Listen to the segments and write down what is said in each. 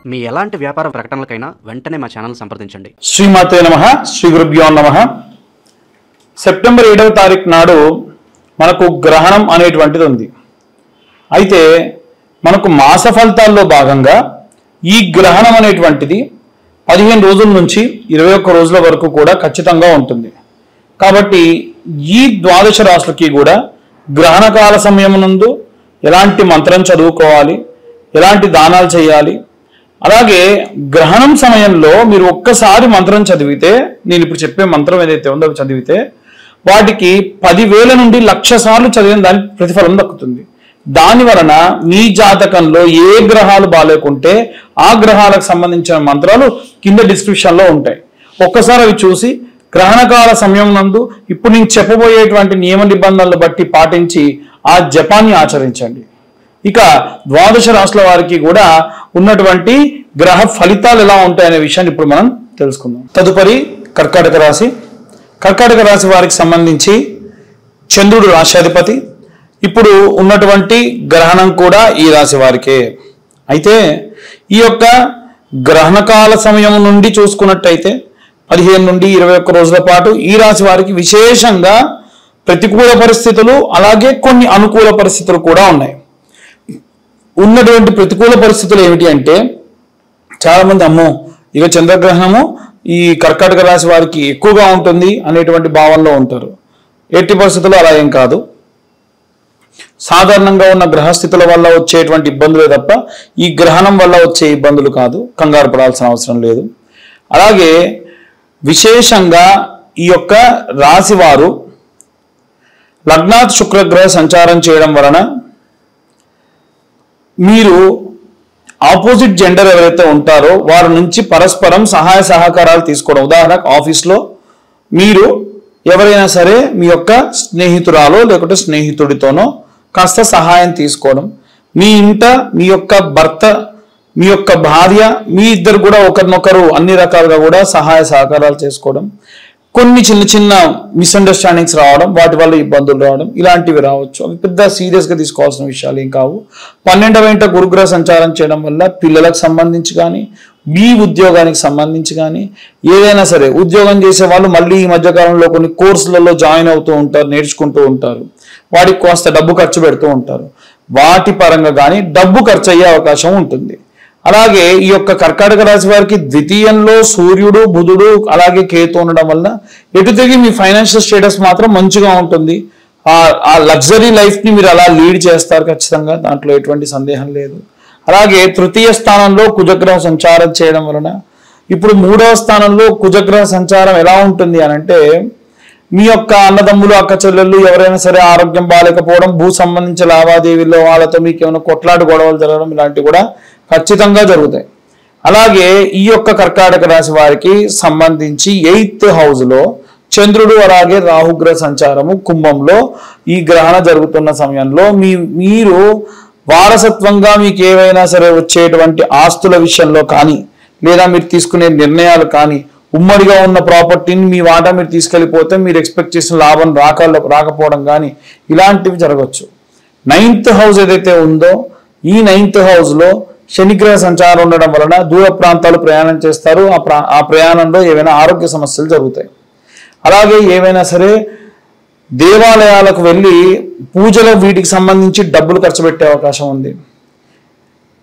మీ ఎలాంటి వ్యాపార ప్రకటనలకైనా వెంటనే మా ఛానల్ సంప్రదించండి. శ్రీమాతే నమః, శ్రీ గురుభ్యో నమః. సెప్టెంబర్ 7వ తారీఖు నాడు మనకు గ్రహణం అనేటువంటిది ఉంది. అయితే మనకు మాస ఫలితాల్లో భాగంగా ఈ గ్రహణం అనేటువంటిది 15 రోజుల నుంచి 21 రోజుల వరకు కూడా ఖచ్చితంగా ఉంటుంది. కాబట్టి ఈ ద్వాదశ రాశులకి కూడా గ్రహణకాల సమయం నందు ఎలాంటి మంత్రం చదువుకోవాలి, ఎలాంటి దానాలు చేయాలి, అలాగే గ్రహణం సమయంలో మీరు ఒక్కసారి మంత్రం చదివితే, నేను ఇప్పుడు చెప్పే మంత్రం ఏదైతే ఉందో చదివితే వాటికి 10,000 నుండి 1,00,000 సార్లు చదివిన దానికి ప్రతిఫలం దక్కుతుంది. దాని వలన మీ జాతకంలో ఏ గ్రహాలు బాలేకుంటే ఆ గ్రహాలకు సంబంధించిన మంత్రాలు కింద డిస్క్రిప్షన్లో ఉంటాయి. ఒక్కసారి అవి చూసి గ్రహణకాల సమయం నందు ఇప్పుడు నేను చెప్పబోయేటువంటి నియమ నిబంధనలు బట్టి పాటించి ఆ జపాన్ని ఆచరించండి. ఇక ద్వాదశ రాశుల వారికి కూడా ఉన్నటువంటి గ్రహ ఫలితాలు ఎలా ఉంటాయనే విషయాన్ని ఇప్పుడు మనం తెలుసుకుందాం. తదుపరి కర్కాటక రాశి. కర్కాటక రాశి వారికి సంబంధించి చంద్రుడు రాశ్యాధిపతి. ఇప్పుడు ఉన్నటువంటి గ్రహణం కూడా ఈ రాశి వారికే. అయితే ఈ యొక్క గ్రహణకాల సమయం నుండి చూసుకున్నట్టయితే 15 నుండి 21 రోజుల పాటు ఈ రాశి వారికి విశేషంగా ప్రతికూల పరిస్థితులు, అలాగే కొన్ని అనుకూల పరిస్థితులు కూడా ఉన్నాయి. ఉన్నటువంటి ప్రతికూల పరిస్థితులు ఏమిటి అంటే, చాలామంది అమ్మో ఇక చంద్రగ్రహణము ఈ కర్కాటక రాశి వారికి ఎక్కువగా ఉంటుంది అనేటువంటి భావనలో ఉంటారు. ఎట్టి పరిస్థితుల్లో అలా ఏం కాదు. సాధారణంగా ఉన్న గ్రహస్థితుల వల్ల వచ్చేటువంటి ఇబ్బందులే తప్ప ఈ గ్రహణం వల్ల వచ్చే ఇబ్బందులు కాదు. కంగారు పడాల్సిన అవసరం లేదు. అలాగే విశేషంగా ఈ యొక్క రాశి వారు లగ్నాత్ శుక్రగ్రహ సంచారం చేయడం వలన మీరు ఆపోజిట్ జెండర్ ఎవరైతే ఉంటారో వారి నుంచి పరస్పరం సహాయ సహకారాలు తీసుకోవడం. ఉదాహరణకు ఆఫీస్లో మీరు ఎవరైనా సరే మీ యొక్క స్నేహితురాలో లేకుంటే స్నేహితుడితోనో కాస్త సహాయం తీసుకోవడం. మీ ఇంట మీ యొక్క భర్త, మీ యొక్క భార్య, మీ ఇద్దరు కూడా ఒకరినొకరు అన్ని రకాలుగా కూడా సహాయ సహకారాలు చేసుకోవడం. కొన్ని చిన్న చిన్న మిస్అండర్స్టాండింగ్స్ రావడం, వాటి వల్ల ఇబ్బందులు రావడం, ఇలాంటివి రావచ్చు. అవి పెద్ద సీరియస్గా తీసుకోవాల్సిన విషయాలు ఏం కావు. 12వ ఇంట గురుగ్రహ సంచారం చేయడం వల్ల పిల్లలకు సంబంధించి కానీ, మీ ఉద్యోగానికి సంబంధించి కానీ, ఏదైనా సరే ఉద్యోగం చేసే వాళ్ళు మళ్ళీ ఈ మధ్యకాలంలో కొన్ని కోర్సులలో జాయిన్ అవుతూ ఉంటారు, నేర్చుకుంటూ ఉంటారు. వాటికి కాస్త డబ్బు ఖర్చు పెడుతూ ఉంటారు. వాటి పరంగా కానీ డబ్బు ఖర్చు అయ్యే అవకాశం ఉంటుంది. అలాగే ఈ యొక్క కర్కాటక రాశి వారికి ద్వితీయంలో సూర్యుడు, బుధుడు, అలాగే కేతు ఉండడం వల్ల ఎటు తిరిగి మీ ఫైనాన్షియల్ స్టేటస్ మాత్రం మంచిగా ఉంటుంది. ఆ లగ్జరీ లైఫ్ని మీరు అలా లీడ్ చేస్తారు ఖచ్చితంగా, దాంట్లో ఎటువంటి సందేహం లేదు. అలాగే తృతీయ స్థానంలో కుజగ్రహ సంచారం చేయడం వలన ఇప్పుడు 3వ స్థానంలో కుజగ్రహ సంచారం ఎలా ఉంటుంది అని అంటే, మీ యొక్క అన్నదమ్ములు, అక్క చెల్లెళ్ళు ఎవరైనా సరే ఆరోగ్యం బాగాలేకపోవడం, భూ సంబంధించిన లావాదేవీల్లో వాళ్ళతో మీకు ఏమైనా కొట్లాట గొడవలు జరగడం, ఇలాంటివి కూడా ఖచ్చితంగా జరుగుతాయి. అలాగే ఈ యొక్క కర్కాటక రాశి వారికి సంబంధించి 8th హౌస్లో చంద్రుడు, అలాగే రాహుగ్రహ సంచారము కుంభంలో ఈ గ్రహణ జరుగుతున్న సమయంలో మీరు వారసత్వంగా మీకు ఏవైనా సరే వచ్చేటువంటి ఆస్తుల విషయంలో కానీ, లేదా మీరు తీసుకునే నిర్ణయాలు కానీ, ఉమ్మడిగా ఉన్న ప్రాపర్టీని మీ వాటా మీరు తీసుకెళ్ళిపోతే మీరు ఎక్స్పెక్ట్ చేసిన లాభం రాకపోవడం కానీ ఇలాంటివి జరగవచ్చు. 9th హౌస్ ఏదైతే ఉందో ఈ 9th హౌస్లో శనిగ్రహ సంచారం ఉండడం వలన దూర ప్రాంతాలు ప్రయాణం చేస్తారు. ఆ ప్రయాణంలో ఏవైనా ఆరోగ్య సమస్యలు జరుగుతాయి. అలాగే ఏవైనా సరే దేవాలయాలకు వెళ్ళి పూజలు వీటికి సంబంధించి డబ్బులు ఖర్చు పెట్టే అవకాశం ఉంది.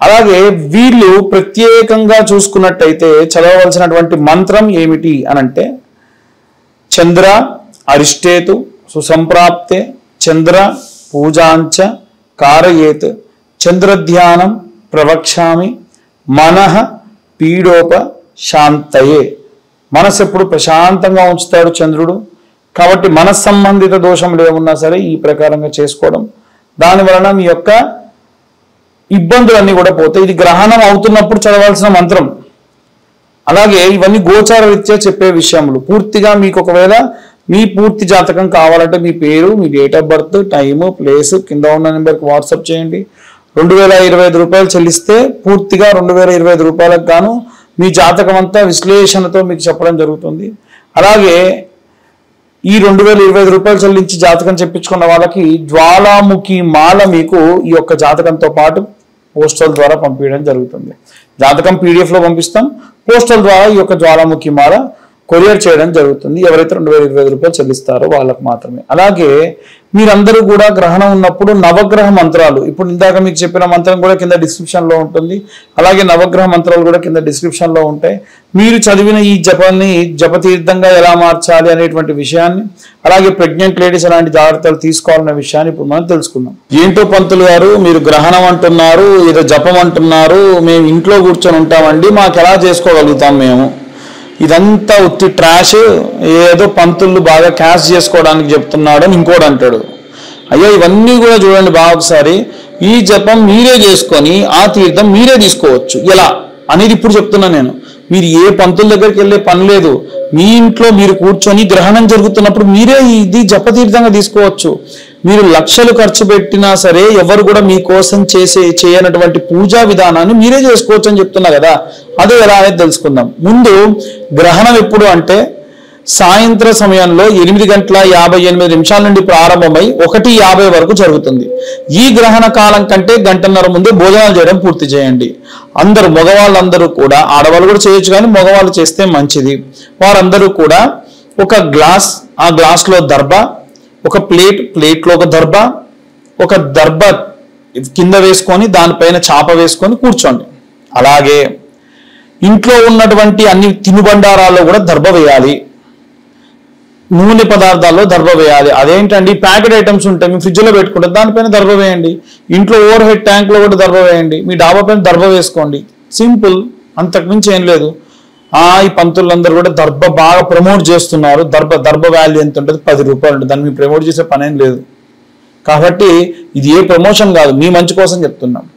అలాగే వీళ్ళు ప్రత్యేకంగా చూసుకున్నట్టయితే చదవవలసినటువంటి మంత్రం ఏమిటి అనంటే, చంద్ర అరిష్టేతు సుసంప్రాప్తే చంద్ర పూజాంచ కారయేత్ చంద్రధ్యానం ప్రవక్ష్యామి మనః పీడోప శాంతయే. మనసు ఎప్పుడు ప్రశాంతంగా ఉంచుతాడు చంద్రుడు. కాబట్టి మనస్సంబంధిత దోషములు ఏమున్నా సరే ఈ ప్రకారంగా చేసుకోవడం, దాని వలన మీ యొక్క ఇబ్బందులన్నీ కూడా పోతాయి. ఇది గ్రహణం అవుతున్నప్పుడు చదవాల్సిన మంత్రం. అలాగే ఇవన్నీ గోచార రీత్యా చెప్పే విషయములు. పూర్తిగా మీకు ఒకవేళ మీ పూర్తి జాతకం కావాలంటే మీ పేరు, మీ date of birth, time, place కింద ఉన్న నెంబర్కి వాట్సాప్ చేయండి. 2025 రూపాయలు చెల్లిస్తే పూర్తిగా 2025 రూపాయలకు గాను మీ జాతకం అంతా విశ్లేషణతో మీకు చెప్పడం జరుగుతుంది. అలాగే ఈ 2025 రూపాయలు చెల్లించి జాతకం చెప్పించుకున్న వాళ్ళకి జ్వాలాముఖి మాల మీకు ఈ యొక్క జాతకంతో పాటు పోస్టల్ ద్వారా పంపించడం జరుగుతుంది. జాతకం PDF లో పంపిస్తాం, పోస్టల్ ద్వారా ఈ యొక్క జ్వాలాముఖి మాల కొరియర్ చేయడం జరుగుతుంది. ఎవరైతే 2025 రూపాయలు చెల్లిస్తారో వాళ్ళకు మాత్రమే. అలాగే మీరందరూ కూడా గ్రహణం ఉన్నప్పుడు నవగ్రహ మంత్రాలు, ఇప్పుడు ఇందాక మీకు చెప్పిన మంత్రం కూడా కింద డిస్క్రిప్షన్ లో ఉంటుంది, అలాగే నవగ్రహ మంత్రాలు కూడా కింద డిస్క్రిప్షన్ లో ఉంటాయి. మీరు చదివిన ఈ జపాన్ని జపతీర్థంగా ఎలా మార్చాలి అనేటువంటి విషయాన్ని, అలాగే ప్రెగ్నెంట్ లేడీస్ ఎలాంటి జాగ్రత్తలు తీసుకోవాలనే విషయాన్ని ఇప్పుడు మనం తెలుసుకుందాం. ఏంటో పంతులు గారు, మీరు గ్రహణం అంటున్నారు, ఏదో జపం అంటున్నారు, మేము ఇంట్లో కూర్చొని ఉంటామండి, మాకు ఎలా చేసుకోగలుగుతాం మేము? ఇదంతా ఉత్తి ట్రాష్, ఏదో పంతులు బాగా క్యాష్ చేసుకోవడానికి చెప్తున్నాడు అని ఇంకోటి అంటాడు. అయ్యో ఇవన్నీ కూడా చూడండి బాగా ఒకసారి. ఈ జపం మీరే చేసుకొని ఆ తీర్థం మీరే తీసుకోవచ్చు. ఎలా అనేది ఇప్పుడు చెప్తున్నాను నేను. మీరు ఏ పంతుల దగ్గరికి వెళ్ళే పని లేదు. మీ ఇంట్లో మీరు కూర్చొని గ్రహణం జరుగుతున్నప్పుడు మీరే ఇది జపతీర్థంగా తీసుకోవచ్చు. మీరు లక్షలు ఖర్చు పెట్టినా సరే ఎవరు కూడా మీకోసం చేయనటువంటి పూజా విధానాన్ని మీరే చేసుకోవచ్చు అని చెప్తున్నా కదా. అదే ఎలా అనేది తెలుసుకుందాం. ముందు గ్రహణం ఎప్పుడు అంటే సాయంత్ర సమయంలో 8:58 నుండి ప్రారంభమై 1:50 వరకు జరుగుతుంది. ఈ గ్రహణ కాలం కంటే గంటన్నర ముందే భోజనాలు చేయడం పూర్తి చేయండి. అందరూ మగవాళ్ళందరూ కూడా, ఆడవాళ్ళు కూడా చేయొచ్చు కానీ మగవాళ్ళు చేస్తే మంచిది. వారందరూ కూడా ఒక గ్లాస్, ఆ గ్లాస్లో దర్భ, ఒక ప్లేట్లో ఒక దర్భ కింద వేసుకొని దానిపైన చాప వేసుకొని కూర్చోండి. అలాగే ఇంట్లో ఉన్నటువంటి అన్ని తినుబండారాల్లో కూడా దర్భ వేయాలి. నూనె పదార్థాల్లో దర్భ వేయాలి. అదేంటండి, ప్యాకెట్ ఐటమ్స్ ఉంటాయి, మీ ఫ్రిడ్జ్లో పెట్టుకుంటారు, దానిపైన దర్భ వేయండి. ఇంట్లో ఓవర్ హెడ్ ట్యాంక్లో కూడా దర్భ వేయండి. మీ డాబా పైన దర్భ వేసుకోండి. సింపుల్, అంతకుమించి ఏం లేదు. ఈ పంతులందరూ కూడా దర్భ బాగా ప్రమోట్ చేస్తున్నారు. దర్భ వాల్యూ ఎంత ఉంటుంది? 10 రూపాయలు ఉంటుంది. దాన్ని మీరు ప్రమోట్ చేసే పనేం లేదు. కాబట్టి ఇది ఏ ప్రమోషన్ కాదు, మీ మంచి కోసం చెప్తున్నాం.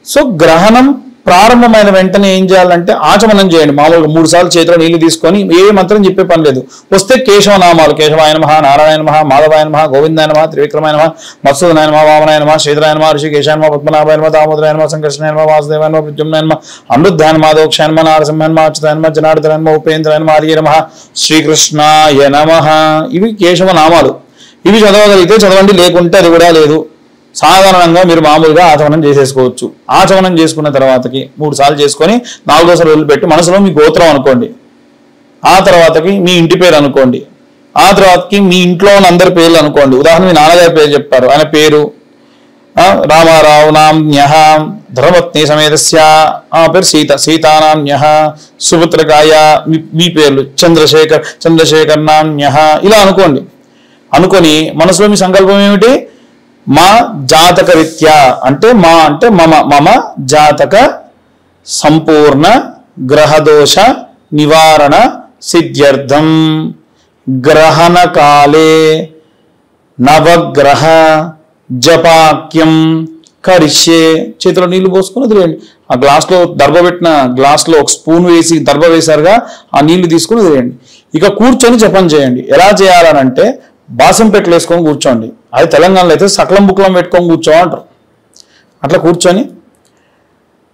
సో గ్రహణం ప్రారంభమైన వెంటనే ఏం చేయాలంటే ఆచమనం చేయండి. మామూలుగా 3 సార్లు చేతిలో నీళ్లు తీసుకొని, ఏ మంత్రం చెప్పే పని లేదు. వస్తే కేశవనామాలు, కేశవాయ నమః, నారాయణ నమః, మాధవాయ నమః, గోవిందాయ నమః, త్రివిక్రమాయ నమః, మత్సూదనాయ నమః, వామనాయ నమః, శ్రీధరాయ నమః, ఋషికేశాయ నమః, పద్మనాభాయ నమః, దామోదరాయ నమః, సంకర్షణాయ నమః, వాసుదేవాయ నమః, ప్రద్యుమ్నాయ నమః, అమృతాయ నమః, దోక్షాయ నమః, నారసింహాయ నమః, అచ్యుతాయ నమః, జనార్దనాయ నమః, ఉపేంద్రాయ నమః, హరియే నమః, శ్రీకృష్ణాయ నమః. ఇవి కేశవ నామాలు. ఇవి చదవగలిగితే చదవండి, లేకుంటే అది కూడా లేదు. సాధారణంగా మీరు మామూలుగా ఆచమనం చేసేసుకోవచ్చు. ఆచమనం చేసుకున్న తర్వాతకి 3 సార్లు చేసుకొని 4వ రోజులు పెట్టి మనసులో మీ గోత్రం అనుకోండి. ఆ తర్వాతకి మీ ఇంటి పేరు అనుకోండి. ఆ తర్వాతకి మీ ఇంట్లో ఉన్న అందరి పేర్లు అనుకోండి. ఉదాహరణ మీ నాన్నగారి పేరు చెప్పారు, ఆయన పేరు రామారావు నామ్యః, ధర్మపత్ని సమేతస్య పేరు సీతానామ్యః, సుపుత్రకాయ మీ పేర్లు చంద్రశేఖర్ నామ్యః, ఇలా అనుకోండి. అనుకొని మనసులో మీ సంకల్పం ఏమిటి? మా జాతక రీత్యా అంటే మమ జాతక సంపూర్ణ గ్రహదోష నివారణ సిద్ధ్యర్థం గ్రహణ కాలే నవగ్రహ జపాక్యం కరిష్యే. చేతిలో నీళ్లు పోసుకొని వదిలేయండి. ఆ గ్లాస్లో దర్భ పెట్టిన గ్లాస్లో ఒక స్పూన్ వేసి దర్భ వేశారుగా, ఆ నీళ్లు తీసుకొని వదిలేయండి. ఇక కూర్చొని జపం చేయండి. ఎలా చేయాలనంటే బాసం పెట్టలు వేసుకొని కూర్చోండి. అది తెలంగాణలో అయితే సకలం బుక్లం పెట్టుకొని కూర్చోమంటారు. అట్లా కూర్చొని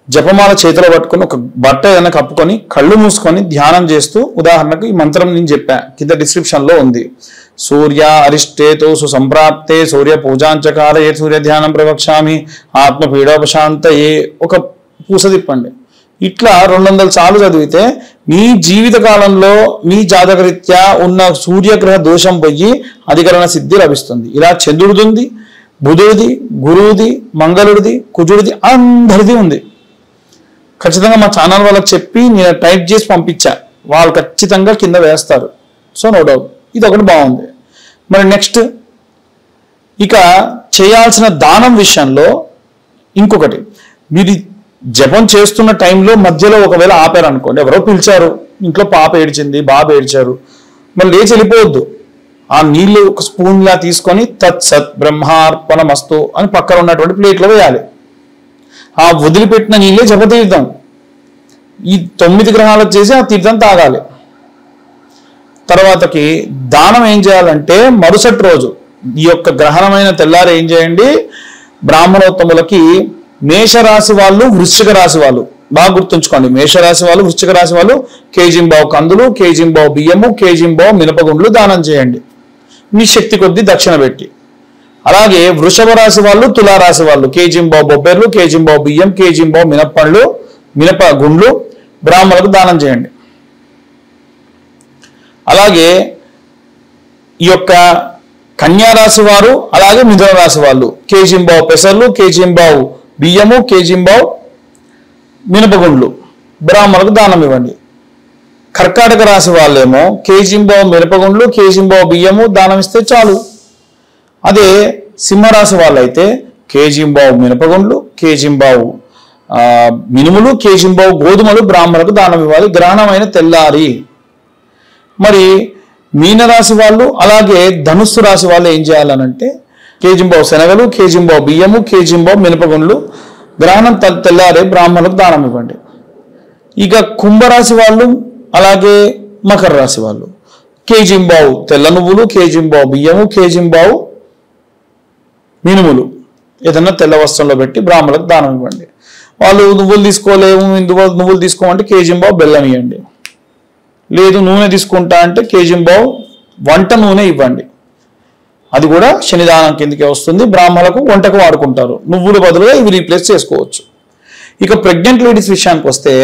జపమాల చేతిలో పట్టుకొని ఒక బట్ట ఏదైనా కప్పుకొని కళ్ళు మూసుకొని ధ్యానం చేస్తూ, ఉదాహరణకు ఈ మంత్రం నేను చెప్పా, కింద డిస్క్రిప్షన్లో ఉంది. సూర్య అరిష్టేతో సుసంప్రాప్తే సూర్య పూజాంచకాలే సూర్య ధ్యానం ప్రవక్ష్యామి ఆత్మపీడోపశాంతయే. ఒక పూస తిప్పండి. ఇట్లా 200 సార్లు చదివితే మీ జీవిత కాలంలో మీ జాతకరీత్యా ఉన్న సూర్యగ్రహ దోషం పోయి అధికరణ సిద్ధి లభిస్తుంది. ఇలా చంద్రుడిది, బుధుడిది, గురువుది, మంగళుడిది, కుజుడిది, అందరిది ఉంది. ఖచ్చితంగా మా ఛానల్ వాళ్ళకి చెప్పి నేను టైప్ చేసి పంపించా, వాళ్ళు ఖచ్చితంగా కింద వేస్తారు. సో నో డౌట్, ఇది ఒకటి బాగుంది. మరి నెక్స్ట్ ఇక చేయాల్సిన దానం విషయంలో ఇంకొకటి, మీరు జపం చేస్తున్న టైంలో మధ్యలో ఒకవేళ ఆపారు అనుకోండి, ఎవరో పిలిచారు, ఇంట్లో పాప ఏడ్చింది, బాబు ఏడ్చారు, మరి లేచి వెళ్ళిపోవద్దు. ఆ నీళ్లు ఒక స్పూన్లా తీసుకొని తత్సత్ బ్రహ్మార్పణమస్తు అని పక్కన ఉన్నటువంటి ప్లేట్లో వేయాలి. ఆ వదిలిపెట్టిన నీళ్ళే జపతీర్థం. ఈ 9 గ్రహాలకు చేసి ఆ తీర్థం తాగాలి. తర్వాతకి దానం ఏం చేయాలంటే మరుసటి రోజు ఈ యొక్క గ్రహణమైన తెల్లారి ఏం చేయండి, బ్రాహ్మణోత్తములకి మేషరాశి వాళ్ళు, వృశ్చిక రాశి వాళ్ళు బాగా గుర్తుంచుకోండి. మేషరాశి వాళ్ళు, వృశ్చిక రాశి వాళ్ళు కేజీంబావు కందులు, కేజీంబావు బియ్యము, కేజీంబావు మినపగుండ్లు దానం చేయండి. మీ శక్తి కొద్దీ దక్షిణ పెట్టి. అలాగే వృషభ రాశి వాళ్ళు, తులారాశి వాళ్ళు కేజింబావు బొబ్బెర్లు, కేజింబావు బియ్యం, కేజింబావు మినపండ్లు, మినప గుండ్లు బ్రాహ్మణులకు దానం చేయండి. అలాగే ఈ యొక్క కన్యారాశి వారు, అలాగే మిథున రాశి వాళ్ళు కేజింబావు పెసర్లు, కేజింబావు బియ్యము, కేజింబావు మినపగుండ్లు బ్రాహ్మణులకు దానం ఇవ్వండి. కర్కాటక రాశి వాళ్ళేమో కేజింబావు మినపగుండ్లు, కేజింబావు బియ్యము దానం ఇస్తే చాలు. అదే సింహరాశి వాళ్ళైతే కేజింబావు మినపగుండ్లు, కేజింబావు మినుములు, కేజింబావు గోధుమలు బ్రాహ్మణులకు దానం ఇవ్వాలి గ్రహణమైన తెల్లారి. మరి మీనరాశి వాళ్ళు, అలాగే ధనుస్సు రాశి వాళ్ళు ఏం చేయాలనంటే కేజింబావు శనగలు, కేజింబావు బియ్యము, కేజింబావు మినపగుండ్లు గ్రహణం తెల్లారే బ్రాహ్మణులకు దానం ఇవ్వండి. ఇక కుంభరాశి వాళ్ళు, అలాగే మకర రాశి వాళ్ళు కేజింబావు తెల్ల నువ్వులు, కేజింబావు బియ్యము, కేజింబావు మినుములు ఏదన్నా తెల్ల వస్త్రంలో పెట్టి బ్రాహ్మణులకు దానం ఇవ్వండి. వాళ్ళు నువ్వులు తీసుకోలేము, నువ్వులు తీసుకోమంటే కేజింబావు బెల్లం ఇవ్వండి. లేదు నూనె తీసుకుంటా అంటే కేజింబావు వంట నూనె ఇవ్వండి. అది కూడా శనిదానం కిందకే వస్తుంది. బ్రాహ్మణులకు వంటకు వాడుకుంటారు. నువ్వుల బదులుగా ఇవి రీప్లేస్ చేసుకోవచ్చు. ఇక ప్రెగ్నెంట్ లేడీస్ విషయానికి వస్తే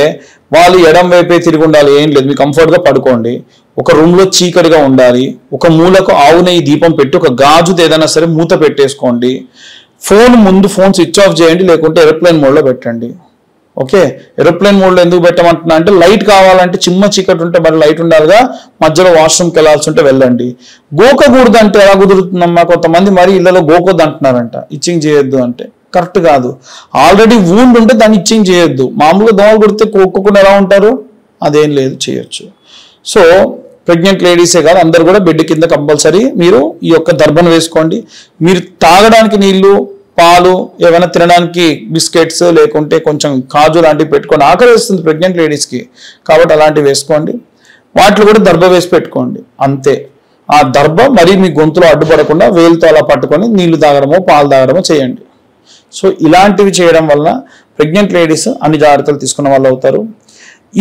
వాళ్ళు ఎడం వైపే తిరిగి ఉండాలి. ఏం లేదు, మీరు కంఫర్ట్గా పడుకోండి. ఒక రూమ్లో చీకటిగా ఉండాలి. ఒక మూలకు ఆవు నెయ్యి దీపం పెట్టి ఒక గాజుది ఏదైనా సరే మూత పెట్టేసుకోండి. ఫోన్ స్విచ్ ఆఫ్ చేయండి, లేకుంటే ఏరోప్లేన్ మోడ్లో పెట్టండి. ఓకే, ఏరోప్లేన్ మోడ్లో ఎందుకు పెట్టమంటున్నా అంటే లైట్ కావాలంటే చిమ్మ చీకటి ఉంటే మరి లైట్ ఉండాలిగా. మధ్యలో వాష్రూమ్కి వెళ్ళాల్సి ఉంటే వెళ్ళండి. గోకకూడదు అంటే ఎలా కుదురుతుందమ్మా? కొంతమంది మరి ఇళ్లలో గోకొద్దు అంటున్నారంట, ఇచ్చింగ్ చేయొద్దు అంటే. కరెక్ట్ కాదు. ఆల్రెడీ వూండ్ ఉంటే దాన్ని ఇచ్చింగ్ చేయొద్దు. మామూలుగా దోమలు కుడితే కోక్కకుండా ఎలా ఉంటారు? అదేం లేదు, చేయొచ్చు. సో ప్రెగ్నెంట్ లేడీసే కాదు, అందరు కూడా బెడ్ కింద కంపల్సరీ మీరు ఈ యొక్క దర్భను వేసుకోండి. మీరు తాగడానికి నీళ్లు, పాలు, ఏమైనా తినడానికి బిస్కెట్స్, లేకుంటే కొంచెం కాజు లాంటివి పెట్టుకోండి. ఆకలి వేస్తుంది ప్రెగ్నెంట్ లేడీస్కి, కాబట్టి అలాంటివి వేసుకోండి. వాటిలో కూడా దర్భ వేసి పెట్టుకోండి. అంతే. ఆ దర్భ మరీ మీ గొంతులో అడ్డుపడకుండా వేలుతో అలా పట్టుకొని నీళ్లు తాగడమో పాలు తాగడమో చేయండి. సో ఇలాంటివి చేయడం వల్ల ప్రెగ్నెంట్ లేడీస్ అన్ని జాగ్రత్తలు తీసుకున్న వాళ్ళు అవుతారు.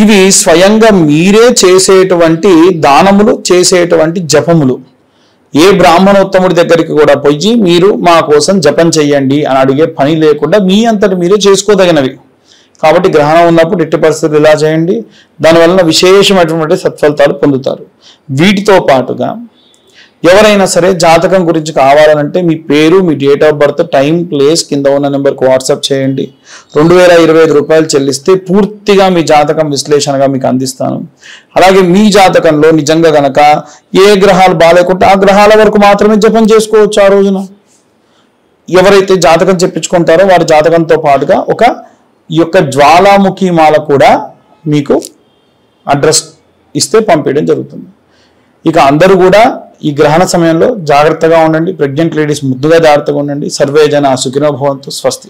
ఇవి స్వయంగా మీరే చేసేటువంటి దానములు, చేసేటువంటి జపములు. ఏ బ్రాహ్మణోత్తముడి దగ్గరికి కూడా పోయి మీరు మా కోసం జపం చెయ్యండి అని అడిగే పని లేకుండా మీ అంతటి మీరే చేసుకోదగినవి. కాబట్టి గ్రహణం ఉన్నప్పుడు ఎట్టి పరిస్థితులు ఇలా చేయండి. దానివల్ల విశేషమైనటువంటి సత్ఫలితాలు పొందుతారు. వీటితో పాటుగా ఎవరైనా సరే జాతకం గురించి కావాలంటే మీ పేరు, మీ date of birth, time, place కింద ఉన్న నెంబర్కి వాట్సాప్ చేయండి. 2025 రూపాయలు చెల్లిస్తే పూర్తిగా మీ జాతకం విశ్లేషణగా మీకు అందిస్తాను. అలాగే మీ జాతకంలో నిజంగా గనక ఏ గ్రహాలు బాగాలేకుంటే ఆ గ్రహాల వరకు మాత్రమే జపం చేసుకోవచ్చు ఆ రోజున. ఎవరైతే జాతకం చెప్పించుకుంటారో వారి జాతకంతో పాటుగా ఈ యొక్క జ్వాలాముఖి మాల కూడా మీకు అడ్రస్ ఇస్తే పంపించడం జరుగుతుంది. ఇక అందరూ కూడా ఈ గ్రహణ సమయంలో జాగ్రత్తగా ఉండండి. ప్రెగ్నెంట్ లేడీస్ ముద్దుగా జాగ్రత్తగా ఉండండి. సర్వే జన సుఖినో భవంతు. స్వస్తి.